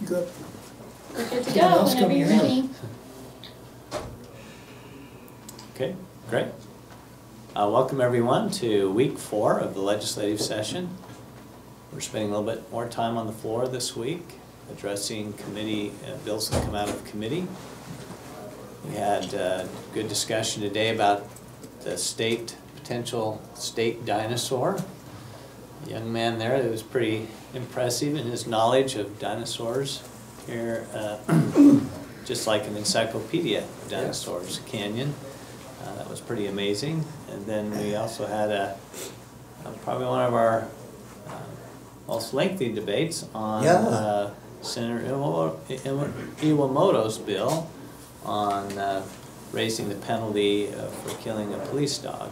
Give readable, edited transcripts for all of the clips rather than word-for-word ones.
Good. We're good to Anyone go else whenever coming you're in? ready. Okay, great. Welcome everyone to week 4 of the legislative session. We're spending a little bit more time on the floor this week, addressing committee bills that come out of committee. We had a good discussion today about the potential state dinosaur. A young man there that was pretty impressive in his knowledge of dinosaurs here, just like an encyclopedia of dinosaurs, Canyon. That was pretty amazing. And then we also had probably one of our most lengthy debates on Senator Iwamoto's bill on raising the penalty for killing a police dog.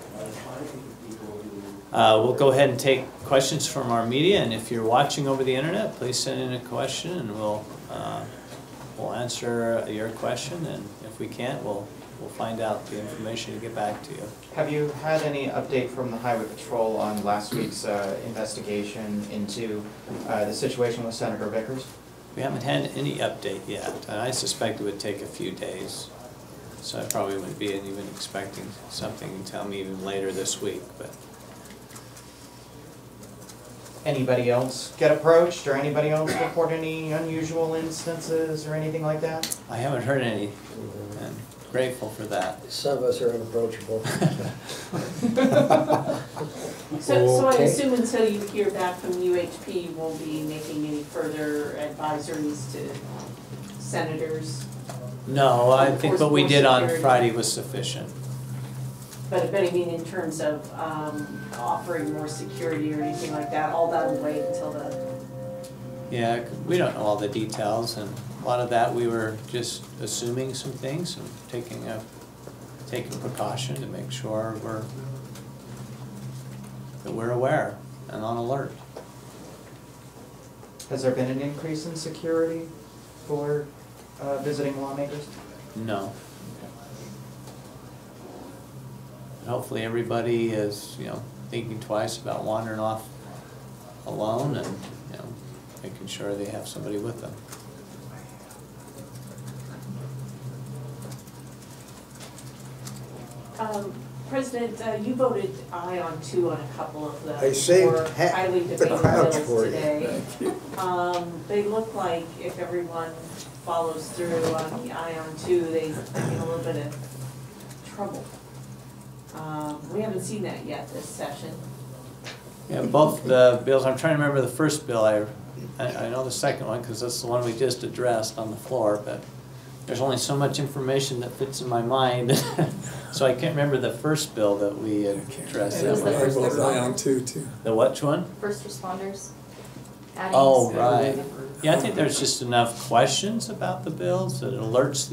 We'll go ahead and take questions from our media, and if you're watching over the internet, please send in a question and we'll answer your question, and if we can't, we'll find out the information to get back to you. Have you had any update from the Highway Patrol on last week's investigation into the situation with Senator Vickers? We haven't had any update yet, and I suspect it would take a few days. So I probably wouldn't be even expecting something to tell me even later this week. But Anybody else get approached, or anybody else report any unusual instances or anything like that? I haven't heard any, and grateful for that. Some of us are unapproachable. So I assume until you hear back from UHP, you won't be making any further advisories to senators? No, I think what we did on Security. Friday was sufficient. But I mean in terms of offering more security or anything like that, all that will wait until the... Yeah, we don't know all the details, and a lot of that we were just assuming some things and taking precaution to make sure we're aware and on alert. Has there been an increase in security for visiting lawmakers? No. Hopefully everybody is, thinking twice about wandering off alone and, making sure they have somebody with them. President, you voted aye on 2 on a couple of the I saved more highly the debated crowd bills for you. today. They look like if everyone follows through on the aye on 2, they get a little bit of trouble. We haven't seen that yet this session. Yeah, both the bills, I'm trying to remember the first bill, I know the second one because that's the one we just addressed on the floor, but there's only so much information that fits in my mind, so I can't remember the first bill that we addressed. It was the first I voted aye on responders. 2 too. The which one? First responders. Adding Oh, some- right. Yeah, I think there's just enough questions about the bills that it alerts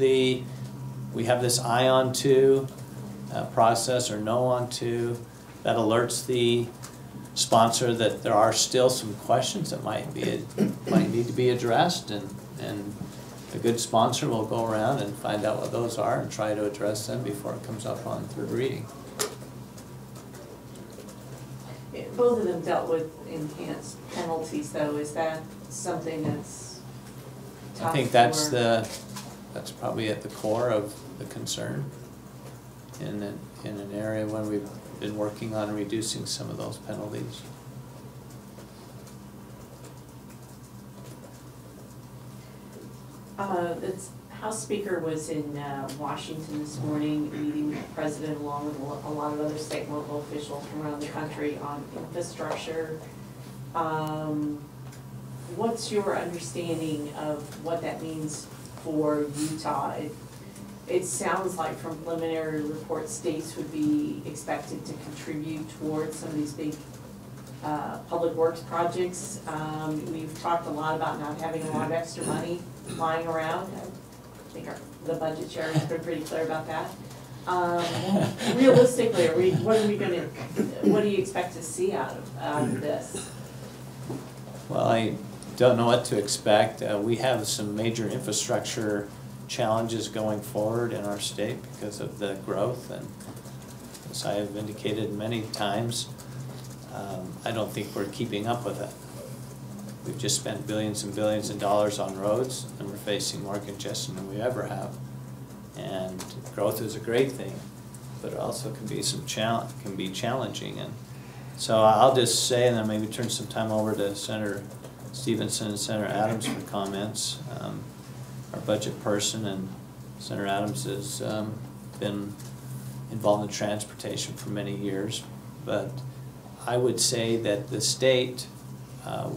we have this aye on 2 process or no on 2, that alerts the sponsor that there are still some questions that might need to be addressed, and a good sponsor will go around and find out what those are and try to address them before it comes up on third reading. Both of them dealt with enhanced penalties, though. Is that something that's tough? I think that's probably at the core of the concern in an area when we've been working on reducing some of those penalties. The House Speaker was in Washington this morning, meeting with the President along with a lot of other state and local officials from around the country on infrastructure. What's your understanding of what that means for Utah? It sounds like from preliminary reports, states would be expected to contribute towards some of these big public works projects. We've talked a lot about not having a lot of extra money lying around. I think the budget chair has been pretty clear about that. Realistically, what do you expect to see out of this? Well, I don't know what to expect. We have some major infrastructure challenges going forward in our state because of the growth, and as I have indicated many times, I don't think we're keeping up with it. We've just spent billions and billions of dollars on roads, and we're facing more congestion than we ever have. And growth is a great thing, but it also can be challenging. And so I'll just say, and then maybe turn some time over to Senator Stevenson and Senator Adams for comments. Our budget person, and Senator Adams has been involved in transportation for many years, but I would say that the state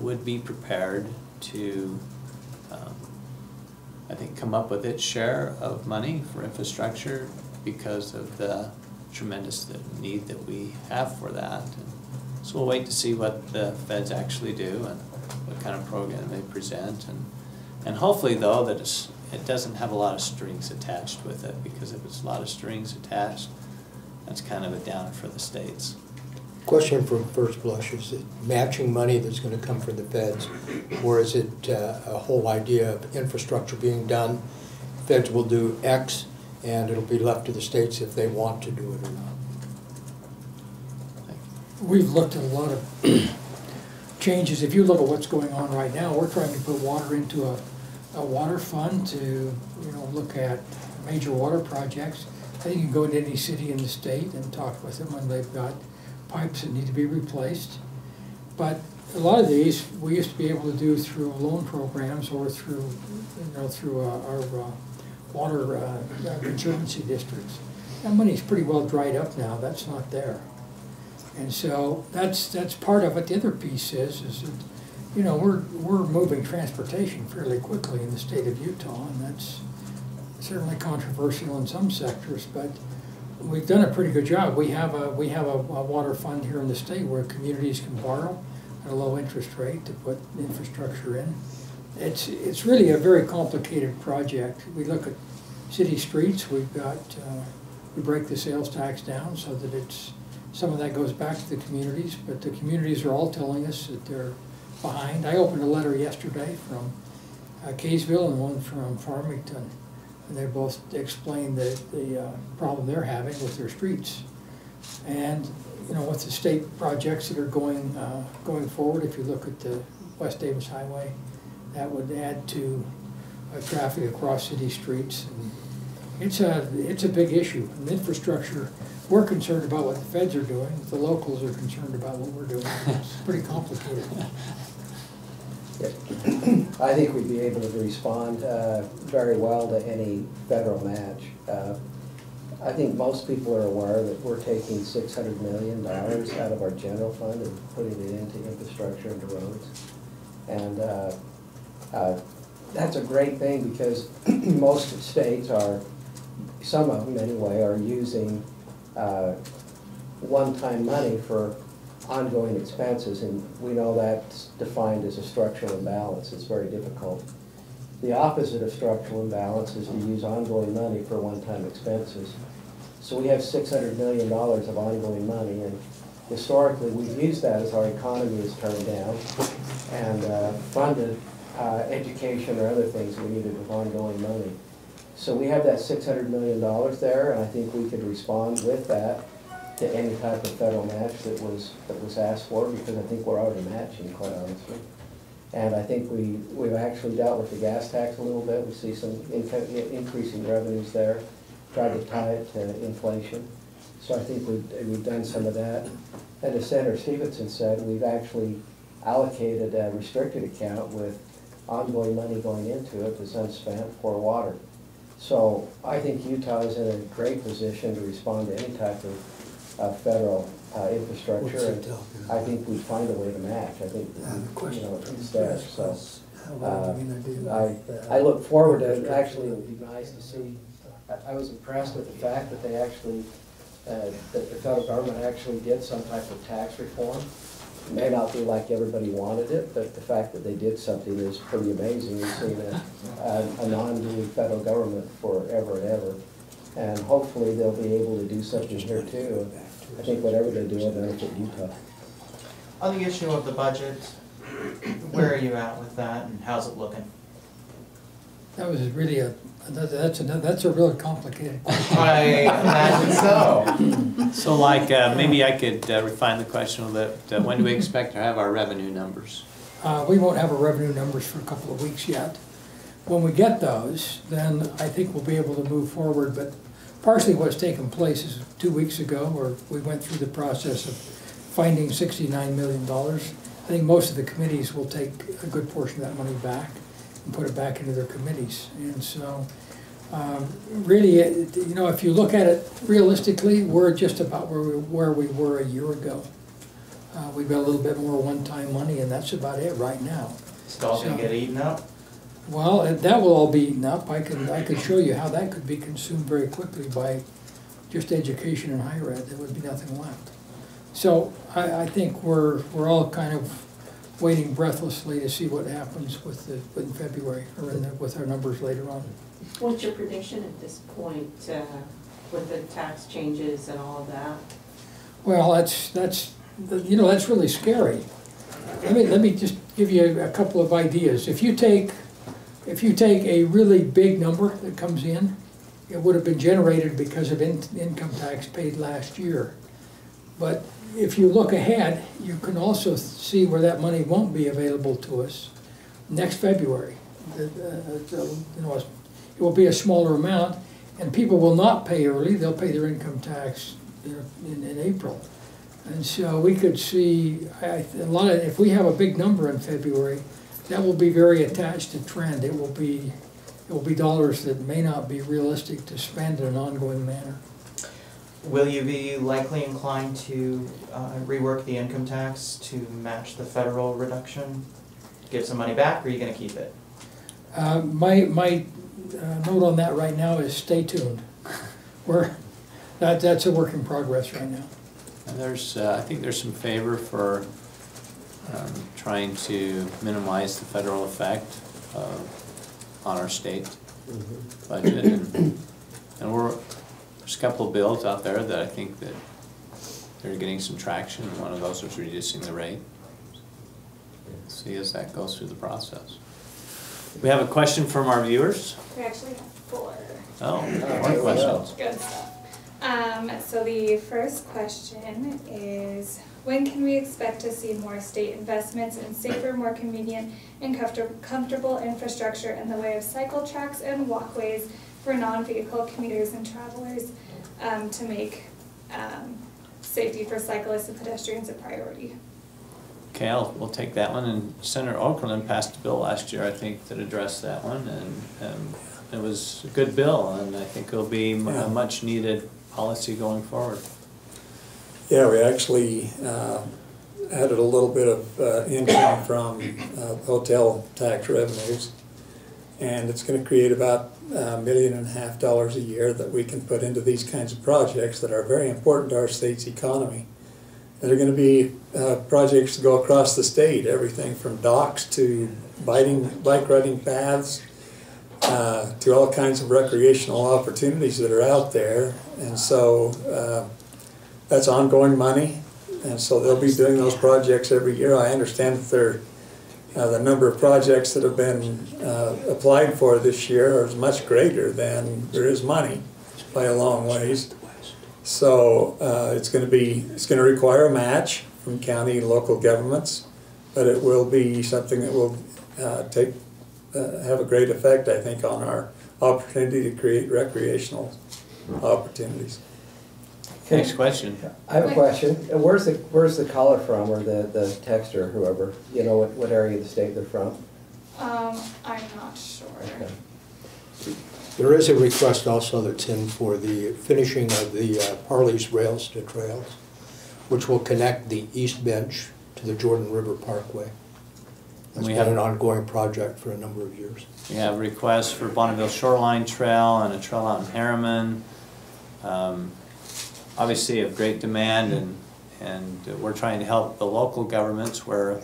would be prepared to, I think, come up with its share of money for infrastructure because of the tremendous need that we have for that. And so we'll wait to see what the feds actually do and what kind of program they present, and hopefully, though, that it doesn't have a lot of strings attached with it, because if it's a lot of strings attached, that's kind of a downer for the states. Question from first blush, is it matching money that's going to come from the feds, or is it a whole idea of infrastructure being done? Feds will do X, and it'll be left to the states if they want to do it or not? We've looked at a lot of changes. If you look at what's going on right now, we're trying to put water into a water fund to, look at major water projects. I think you can go into any city in the state and talk with them when they've got pipes that need to be replaced. But a lot of these we used to be able to do through loan programs or through, through our water conservancy districts. That money's pretty well dried up now. That's not there. And so that's part of it. The other piece is that, we're moving transportation fairly quickly in the state of Utah, and that's certainly controversial in some sectors, but we've done a pretty good job. We have a water fund here in the state where communities can borrow at a low interest rate to put infrastructure in. It's really a very complicated project. We look at city streets. We've got we break the sales tax down so that some of that goes back to the communities, but the communities are all telling us that they're behind. I opened a letter yesterday from Kaysville and one from Farmington, and they both explained the problem they're having with their streets. And with the state projects that are going forward, if you look at the West Davis Highway, that would add to traffic across city streets. And it's a big issue. And infrastructure, we're concerned about what the feds are doing. The locals are concerned about what we're doing. It's pretty complicated. I think we'd be able to respond very well to any federal match. I think most people are aware that we're taking $600 million out of our general fund and putting it into infrastructure and roads. And that's a great thing because most states are, some of them anyway, are using one-time money for ongoing expenses, and we know that's defined as a structural imbalance. It's very difficult. The opposite of structural imbalance is to use ongoing money for one-time expenses. So we have $600 million of ongoing money, and historically we've used that as our economy has turned down and funded education or other things we needed with ongoing money. So we have that $600 million there, and I think we could respond with that to any type of federal match that was asked for, because I think we're already matching, quite honestly. And I think we've actually dealt with the gas tax a little bit. We see some increasing revenues there, tried to tie it to inflation. So I think we've done some of that. And as Senator Stevenson said, we've actually allocated a restricted account with ongoing money going into it that's unspent for water. So I think Utah is in a great position to respond to any type of federal infrastructure, and I think we find a way to match. I think it's there. So I look forward to it. Actually, it would be nice to see. I was impressed with the fact that they actually that the federal government actually did some type of tax reform. It may not be like everybody wanted it, but the fact that they did something is pretty amazing. We've seen a non-doing federal government forever and ever. And hopefully they'll be able to do something here too. I think whatever they do will benefit Utah. On the issue of the budget, where are you at with that, and how's it looking? That was really that's a real complicated question. I imagine so. So maybe I could refine the question a little bit. When do we expect to have our revenue numbers? We won't have our revenue numbers for a couple of weeks yet. When we get those, then I think we'll be able to move forward, but partially what's taken place is 2 weeks ago, where we went through the process of finding $69 million. I think most of the committees will take a good portion of that money back and put it back into their committees. And so, really, you know, if you look at it realistically, we're just about where we were a year ago. We've got a little bit more one-time money, and that's about it right now. Is it all gonna get eaten up? Well, that will all be eaten up. I could show you how that could be consumed very quickly by just education and higher ed. There would be nothing left. So I think we're all kind of waiting breathlessly to see what happens in February, or with our numbers later on. What's your prediction at this point with the tax changes and all of that? Well, that's you know, that's really scary. Let me just give you a couple of ideas. If you take a really big number that comes in, it would have been generated because of income tax paid last year. But if you look ahead, you can also see where that money won't be available to us next February. You know, it will be a smaller amount, and people will not pay early. They'll pay their income tax in April. And so we could see if we have a big number in February, that will be very attached to trend. It will be dollars that may not be realistic to spend in an ongoing manner. Will you be likely inclined to rework the income tax to match the federal reduction? Give some money back, or are you gonna keep it? My note on that right now is stay tuned. That's a work in progress right now. And I think there's some favor for trying to minimize the federal effect on our state budget, and there's a couple of bills out there that I think that they're getting some traction. One of those is reducing the rate. See as that goes through the process. We have a question from our viewers. We actually have 4. Oh, more questions. Good stuff. So the first question is, when can we expect to see more state investments in safer, more convenient, and comfortable infrastructure in the way of cycle tracks and walkways for non-vehicle commuters and travelers to make safety for cyclists and pedestrians a priority? Okay, we'll take that one. And Senator Okerlund passed a bill last year, I think, that addressed that one, and it was a good bill, and I think it'll be a much needed policy going forward. Yeah, we actually added a little bit of income from hotel tax revenues, and it's going to create about $1.5 million a year that we can put into these kinds of projects that are very important to our state's economy. There are going to be projects to go across the state, everything from docks to bike riding paths, to all kinds of recreational opportunities that are out there. And so that's ongoing money, and so they'll be doing those projects every year. I understand that the number of projects that have been applied for this year is much greater than there is money by a long ways. So it's going to require a match from county and local governments, but it will be something that will have a great effect, I think, on our opportunity to create recreational opportunities. Next question. I have a question. Where's the caller from, or the texter, or whoever? You know what area of the state they're from? I'm not sure. Okay. There is a request also that's in for the finishing of the Parley's Rails to Trails, which will connect the East Bench to the Jordan River Parkway. That's been an ongoing project for a number of years. We have requests for Bonneville Shoreline Trail and a trail out in Harriman. Obviously of great demand, and we're trying to help the local governments where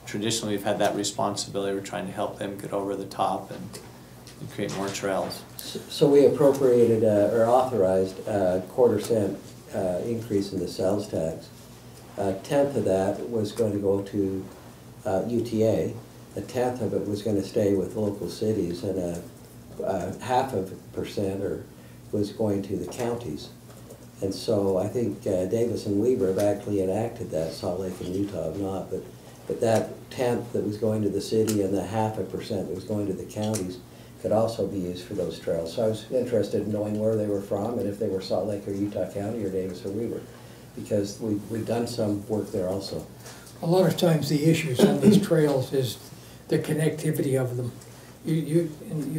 traditionally we've had that responsibility. We're trying to help them get over the top and create more trails. So we appropriated or authorized a 1/4 cent increase in the sales tax. 1/10 of that was going to go to UTA. 1/10 of it was going to stay with local cities, and 0.5% was going to the counties. And so I think Davis and Weaver have actually enacted that, Salt Lake and Utah have not, but that 1/10 that was going to the city and the 0.5% that was going to the counties could also be used for those trails. So I was interested in knowing where they were from and if they were Salt Lake or Utah County or Davis or Weaver, because we've done some work there also. A lot of times the issues on these trails is the connectivity of them. You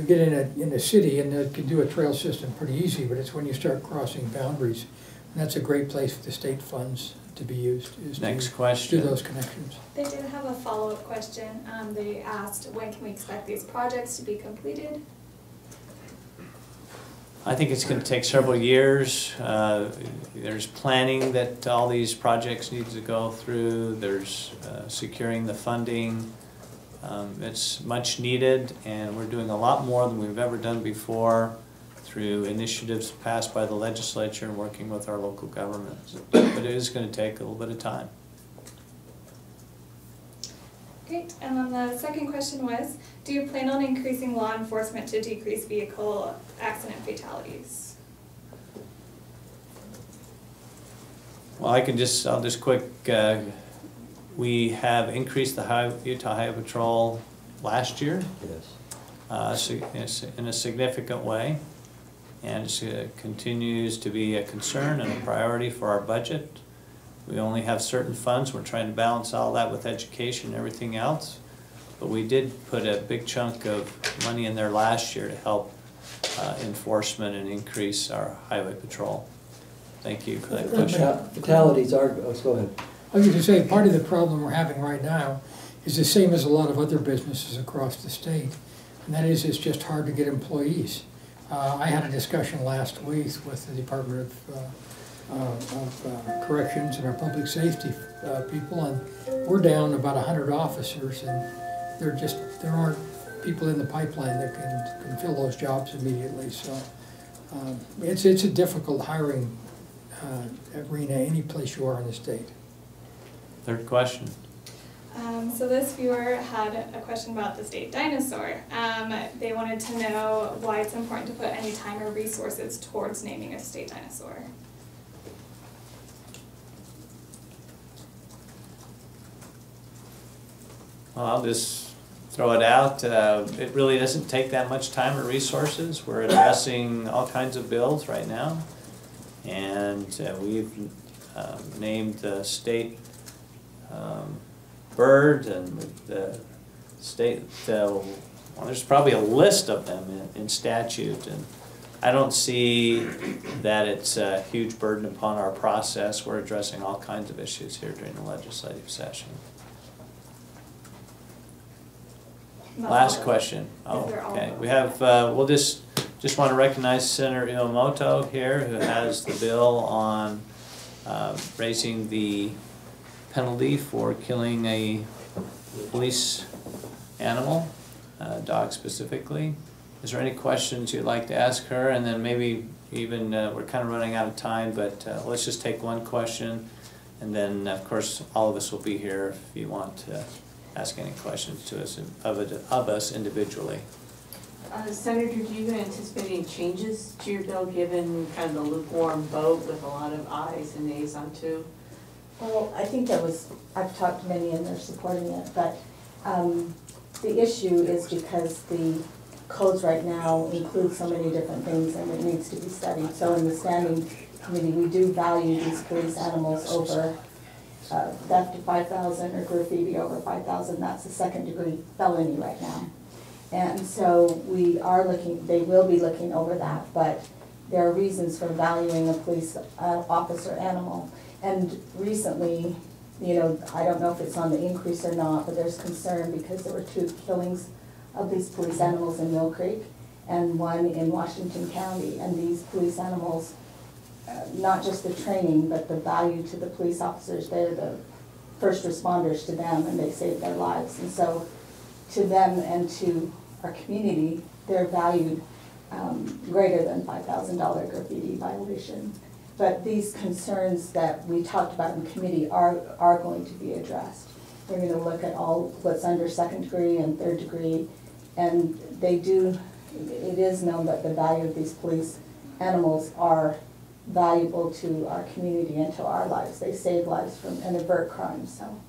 get in a city and they can do a trail system pretty easy, but it's when you start crossing boundaries. And that's a great place for the state funds to be used, is Next to question. do those connections. They did have a follow-up question. They asked, when can we expect these projects to be completed? I think it's going to take several years. There's planning that all these projects need to go through. There's securing the funding. It's much needed, and we're doing a lot more than we've ever done before through initiatives passed by the legislature and working with our local governments. But it is going to take a little bit of time. Great, and then the second question was, do you plan on increasing law enforcement to decrease vehicle accident fatalities? Well, I'll just quick, we have increased the Utah Highway Patrol last year. Yes. In a significant way, and it continues to be a concern and a priority for our budget. We only have certain funds. We're trying to balance all that with education and everything else. But we did put a big chunk of money in there last year to help enforcement and increase our highway patrol. Thank you for that question. Fatalities are, go ahead. I was going to say, part of the problem we're having right now is the same as a lot of other businesses across the state, and that is it's just hard to get employees. I had a discussion last week with the Department of Corrections and our public safety people, and we're down about 100 officers, and there aren't people in the pipeline that can fill those jobs immediately. So it's a difficult hiring arena any place you are in the state. Third question. So this viewer had a question about the state dinosaur. They wanted to know why it's important to put any time or resources towards naming a state dinosaur. Well, I'll just throw it out. It really doesn't take that much time or resources. We're addressing all kinds of bills right now, and we've named the state bird and the state, well, there's probably a list of them in statute, and I don't see that it's a huge burden upon our process. We're addressing all kinds of issues here during the legislative session. Last question. Oh, okay. We have, we'll just want to recognize Senator Iwamoto here, who has the bill on raising the penalty for killing a police animal, dog specifically. Is there any questions you'd like to ask her? And then maybe even, we're kind of running out of time, but let's just take one question. And then, of course, all of us will be here if you want to ask any questions to us of us individually. Senator, do you anticipate any changes to your bill given kind of the lukewarm vote with a lot of ayes and nays on two? Well, I think I've talked to many and they're supporting it, but the issue is because the codes right now include so many different things and it needs to be studied. So in the standing committee, we do value these police animals over theft of 5,000 or graffiti over 5,000. That's a second-degree felony right now. And so we are looking, they will be looking over that, but there are reasons for valuing a police officer animal. And recently, you know, I don't know if it's on the increase or not, but there's concern because there were 2 killings of these police animals in Mill Creek and 1 in Washington County. And these police animals, not just the training, but the value to the police officers, they're the first responders to them and they saved their lives. And so to them and to our community, they're valued greater than $5,000 graffiti violation. But these concerns that we talked about in committee are going to be addressed. We're going to look at all what's under second degree and third degree, and it is known that the value of these police animals are valuable to our community and to our lives. They save lives from and avert crime, so.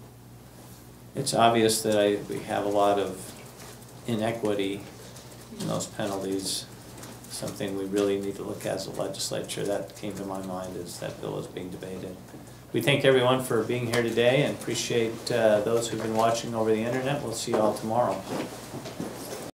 It's obvious that we have a lot of inequity in those penalties. Something we really need to look at as a legislature. That came to my mind as that bill is being debated. We thank everyone for being here today and appreciate those who've been watching over the internet. We'll see you all tomorrow.